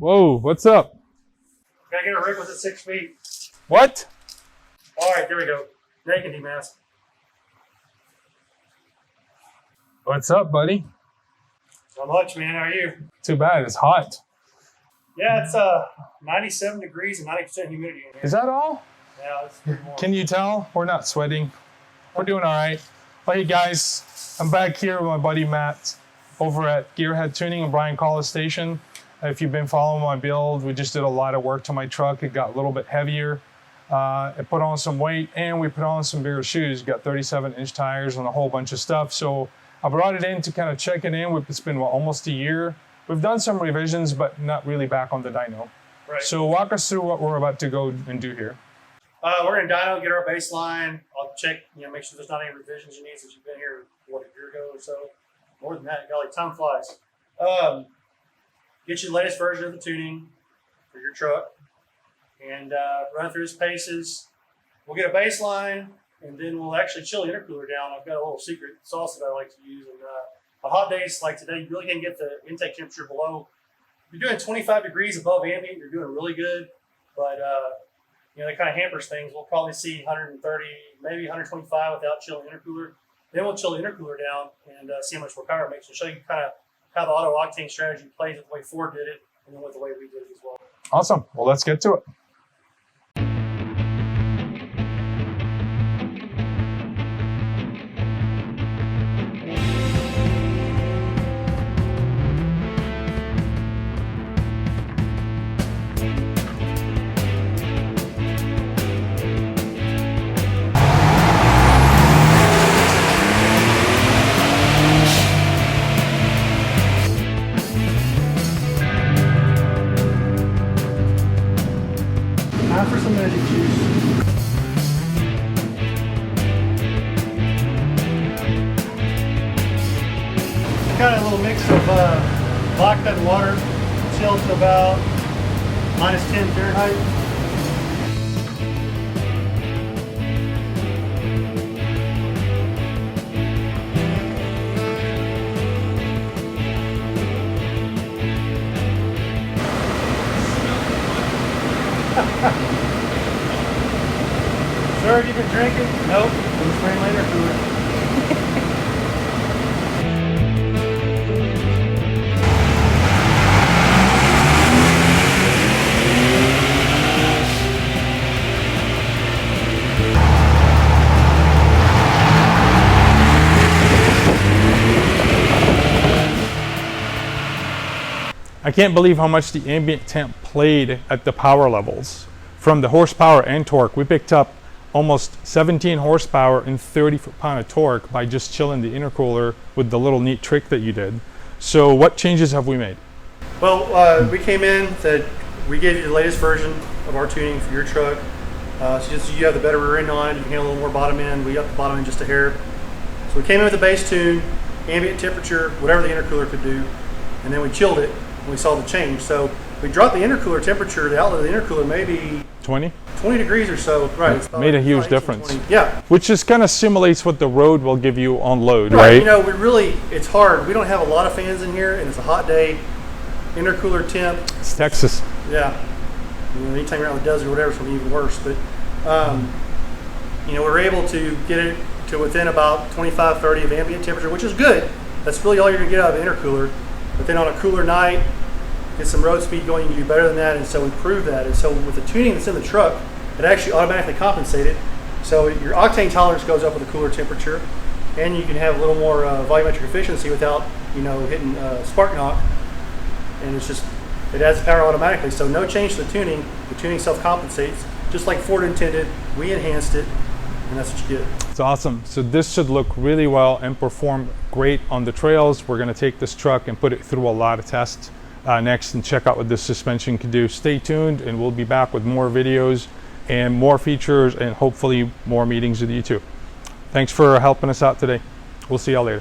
Whoa, what's up? Gotta get a rig with it 6 feet. What? All right, there we go. Now you can demask. What's up, buddy? Not much, man. How are you? Too bad, it's hot. Yeah, it's 97 degrees and 90% humidity in here. Is that all? Yeah, it's pretty warm. Can you tell? We're not sweating. We're doing all right. Well, hey guys, I'm back here with my buddy Matt over at Gearhead Tuning in Bryan College Station. If you've been following my build, we just did a lot of work to my truck. It got a little bit heavier. It put on some weight and we put on some bigger shoes. Got 37-inch tires and a whole bunch of stuff. So I brought it in to kind of check it in. It's been almost a year. We've done some revisions, but not really back on the dyno. Right. So walk us through what we're about to go and do here. We're gonna dyno, get our baseline. I'll check, make sure there's not any revisions you need since you've been here, what, a year ago or so. More than that, golly, time flies. Get you the latest version of the tuning for your truck and run through its paces. We'll get a baseline and then we'll actually chill the intercooler down. I've got a little secret sauce that I like to use. And on hot days like today, you really can't get the intake temperature below. If you're doing 25 degrees above ambient, you're doing really good. But that kind of hampers things. We'll probably see 130, maybe 125 without chilling the intercooler. Then we'll chill the intercooler down and see how much more power it makes. And show you kind of how the auto octane strategy plays with the way Ford did it and then with the way we did it as well. Awesome. Well, let's get to it. Time for some magic juice. Got a little mix of vodka and water, chilled to about -10 Fahrenheit. Sir, have you been drinking? Nope. We'll spray later cooler. I can't believe how much the ambient temp played at the power levels. From the horsepower and torque, we picked up almost 17 horsepower and 30 foot-pound of torque by just chilling the intercooler with the little neat trick that you did. So what changes have we made? Well, we came in, said we gave you the latest version of our tuning for your truck. So just you have the better rear end on it, you can handle a little more bottom end. We upped the bottom end just a hair. So we came in with a base tune, ambient temperature, whatever the intercooler could do, and then we chilled it and we saw the change. So we dropped the intercooler temperature, the outlet of the intercooler maybe 20 degrees or so. Right. It's made a huge difference. 20. Yeah. Which just kind of simulates what the road will give you on load, right? It's hard. We don't have a lot of fans in here and it's a hot day. Intercooler temp. It's Texas. Yeah. Anytime you're out in the desert or whatever, it's going to be even worse. But, we're able to get it to within about 25, 30 of ambient temperature, which is good. That's really all you're going to get out of the intercooler. But then on a cooler night, get some road speed going, you can do better than that, and so we proved that. And so with the tuning that's in the truck, it actually automatically compensated. So your octane tolerance goes up with a cooler temperature, and you can have a little more volumetric efficiency without, hitting spark knock. And it adds power automatically. So no change to the tuning self-compensates. Just like Ford intended, we enhanced it, and that's what you get. It's awesome. So this should look really well and perform great on the trails. We're going to take this truck and put it through a lot of tests next and check out what this suspension can do. Stay tuned and we'll be back with more videos and more features and hopefully more meetings with you too. Thanks for helping us out today. We'll see y'all later.